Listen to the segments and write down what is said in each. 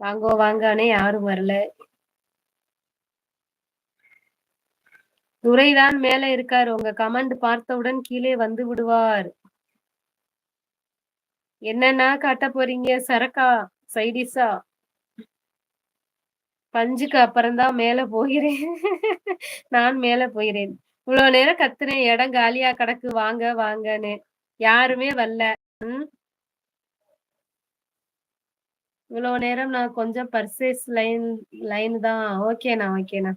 வாங்கோ வாங்கானே யாரும் வரல. துரைதான் மேல இருக்காரு. உங்க கமெண்ட் பார்த்தவுடன் கீழே வந்து விடுவார். என்னன்னா காட்ட போறீங்க? சரக்கா? சைடிஷா? பஞ்சுக்கு அப்புறம்தான் மேல போகிறேன். நான் மேல போகிறேன். இவ்வளவு நேரம் கத்துனேன். இடம் காலியா கிடக்கு. வாங்க வாங்கன்னு. யாருமே வரல. ம். இவ்வளவு நேரம் நான் கொஞ்சம் பர்சேஸ் லைன் தான். ஓகேண்ணா, ஓகேண்ணா.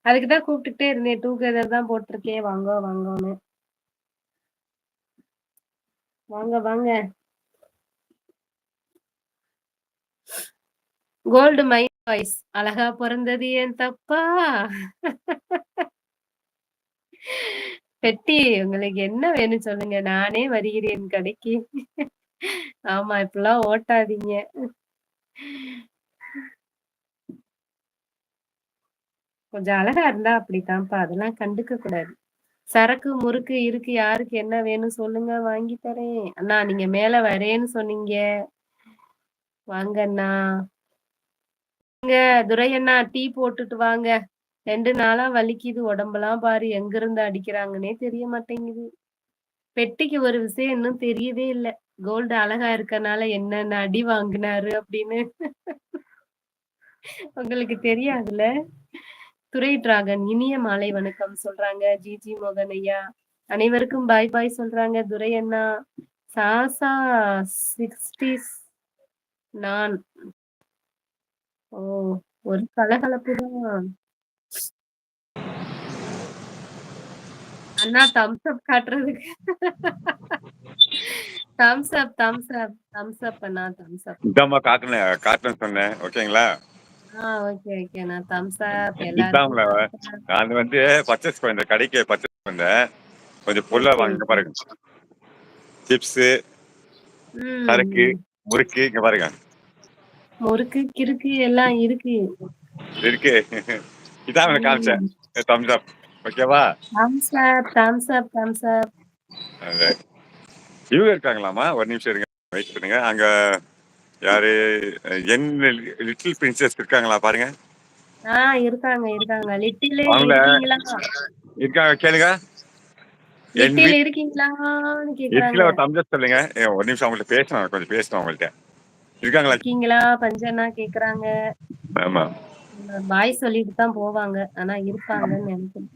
அதுக்கு தான் கூப்பிட்டுட்டே இருந்தேன். டூகெதர் தான் போட்டிருக்கேன். வாங்க வாங்கன்னு. வாங்க வாங்க. கோல்டு மை வாய்ஸ். அழகா பொறந்தது ஏன் தப்பா? பெட்டி உங்களுக்கு என்ன வேணும் சொல்லுங்க. நானே வருகிறேன் கடைக்கு. ஆமா, இப்படிலாம் ஓட்டாதீங்க. கொஞ்சம் அழகா இருந்தா அப்படித்தான்ப்பா. அதெல்லாம் கண்டுக்க கூடாது. சரக்கு முறுக்கு இருக்கு. யாருக்கு என்ன வேணும் சொல்லுங்க, வாங்கி தரேன். அண்ணா நீங்க மேல வரேன்னு சொன்னீங்க. வாங்க அண்ணா. வாங்க துரை அண்ணா, டீ போட்டுட்டு வாங்க. 2 நாளா வலிக்குது உடம்பெல்லாம் பாரு. எங்க இருந்து அடிக்கிறாங்கன்னே தெரிய மாட்டேங்குது. பெட்டிக்கு ஒரு விஷயம் இன்னும் தெரியவே இல்ல. கோல்டு அழகா இருக்கனால என்னென்ன அடி வாங்குனாரு அப்படின்னு. உங்களுக்கு தெரியாதுல்ல? துரை டிராகன் இனிய மாலை வணக்கம் சொல்றாங்க. ஜிஜி மோகன் ஐயா. அனைவருக்கும் பாய் பாய் சொல்றாங்க. துரை அண்ணா. சாசா 60s நான். ஓ! ஒரு கலகலப்பு தான். அண்ணா தம்ஸ் அப் காட்டுறதுக்கு. Thumbs up, thumbs up, thumbs up அண்ணா, தம்ஸ் அப். இதாம்மா காட்டுன்னு சொன்னேன். ஓகேங்களா? ஓகே ஓகே அண்ணா. தம்ஸ் அப் இதான் எல்லாருக்கும். நான் வந்து பர்ச்சேஸ் பண்ணேன். கடைக்கு பர்ச்சேஸ் பண்ணேன். கொஞ்சம் பொருளை வாங்க பாருங்க. சிப்ஸ், சரக்கு, முறுக்கு இங்க பாருங்க. முறுக்கு கிறுக்கு எல்லாம் இருக்கு. இருக்கு. இதான் காமிச்சேன். Thumbs up. ஓகேவா? Thumbs up, thumbs up, thumbs up. இவங்க இருக்காங்களாமா? ஒரு நிமிஷம் இருங்க. வெயிட் பண்ணுங்க. அங்க யாரு என் லிட்டில் பிரின்சஸ் இருக்காங்களா பாருங்க. இருக்காங்க இருக்காங்க. லிட்டில் அவங்கள இருக்கீங்களா? இருக்காங்க கேளுங்க. லிட்டில் இருக்கீங்களான்னு கேக்குறாங்க. ஒரு தம்ஸ் அப் சொல்லுங்க. ஒரு நிமிஷம் அவங்கள்ட்ட பேசணும். கொஞ்சம் பேசணும் அவங்கள்ட்ட. இருக்கீங்களா? பஞ்சனா கேக்குறாங்க. ஆமா. பாய் சொல்லிட்டு தான் போவாங்க. ஆனா இருப்பாங்கன்னு நினைக்கிறேன்.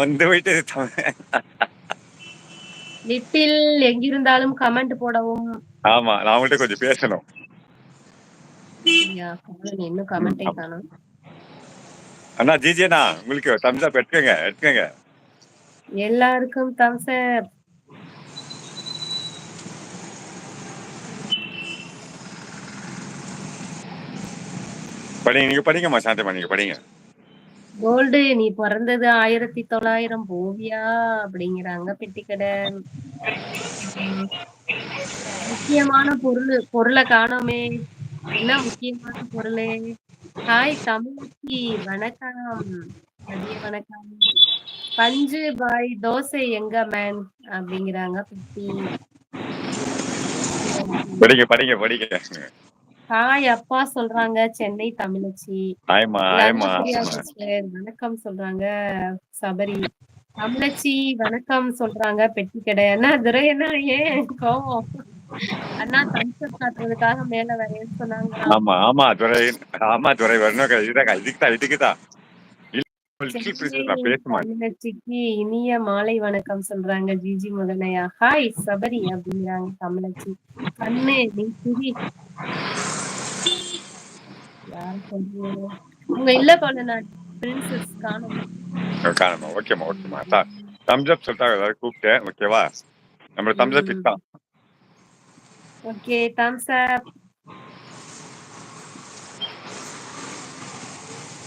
வந்து போயிட்டு லிட்டில் எங்கிருந்தாலும் கமெண்ட் போடவும். ஆமா, நான் அவங்கள்ட்ட கொஞ்சம் பேசணும். இன்னும் கமெண்டே காணோம். அண்ணா ஜிஜிண்ணா, உங்களுக்கு தம்ஸ் அப் எடுத்துக்கங்க. எல்லாருக்கும் தம்ஸ் அப். படிங்க, நீங்க படிங்கம்மா. சாந்தமா நீங்க படிங்க. கோல்டு நீ பிறந்தது 1900 போவியா அப்படிங்கிறாங்க பெட்டிக்கடை. முக்கியமான பொருளை காணோமே. என்ன முக்கியமான பொருள்? ஹாய் தமிழச்சி, வணக்கம். மதிய வணக்கம். பஞ்சு பாய் தோசை எங்க மேன் அப்படிங்கிறாங்க பெட்டி. படிங்க. ஹாய் அப்பா சொல்றாங்க சென்னை தமிழச்சி. வணக்கம் சொல்றாங்க சபரி. தமிழச்சி வணக்கம் சொல்றாங்க பெட்டி கடை. என்ன துரை என்ன ஏன் கோவம்? அண்ணா தம்ஸ்அப் காட்டுறதுக்காக மேல வரேன்னு சொன்னாங்க. துரை வரணும். இதுக்குதான் தமிழச்சிக்கு இனிய மாலை வணக்கம் சொல்றாங்க ஜிஜி முதனையா. ஹாய் சபரி அப்படிங்கிறாங்க தமிழச்சி. கண்ணு நீ புரி. யாரு சொல்றீங்க? உங்க இல்ல பண்ண பிரின்சஸ் காணுமா? ஓகேமா. தம்ஸ் அப் சொல்லிட்டாங்க. எல்லாரும் கூப்பிட்டேன். ஓகேவா? நம்ம தம்ஸ் அப் தான். Okay thumbs up.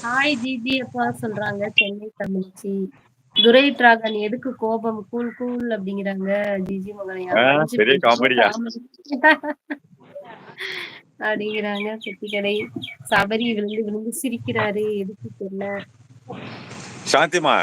ஹாய் ஜிஜி அப்பா சொல்றாங்க சென்னை தமிழ்ச்சி. துரை டிராகன் எதுக்கு கோபம்? கூல் கூல் அப்படிங்கிறாங்க ஜிஜி மகனையா. அப்படிங்கிறாங்க பெட்டிக்கடை. சபரி விழுந்து சிரிக்கிறாரு. எதுக்கு தெரியல. சாந்திமா